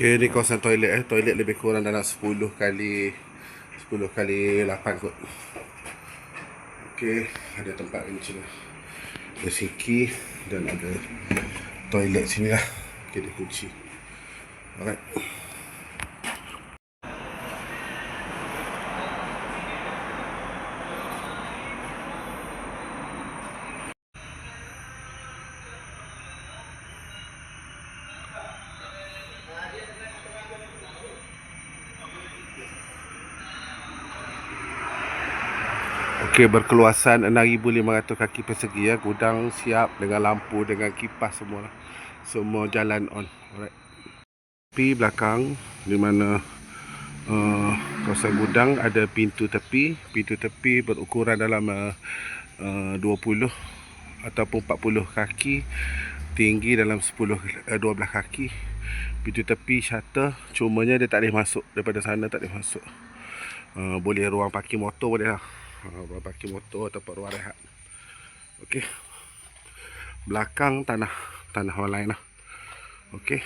Okay, ni kawasan toilet Toilet lebih kurang dalam 10 kali 8 kot. Okay, ada tempat kencing. Ada sinki dan ada toilet sini lah. Okay, dia kunci. Alright. Okey, berkeluasan 6,500 kaki persegi ya. Gudang siap dengan lampu, dengan kipas semua lah. Semua jalan on. Alright. Tepi belakang di mana kawasan gudang ada pintu tepi. Pintu tepi berukuran dalam 20 ataupun 40 kaki. Tinggi dalam 12 kaki. Pintu tepi shutter, cumanya dia tak boleh masuk. Daripada sana tak boleh masuk. Boleh ruang parking motor boleh lah. Ruang parking motor ataupun ruang rehat. Okey. Belakang tanah orang lain lah. Okey.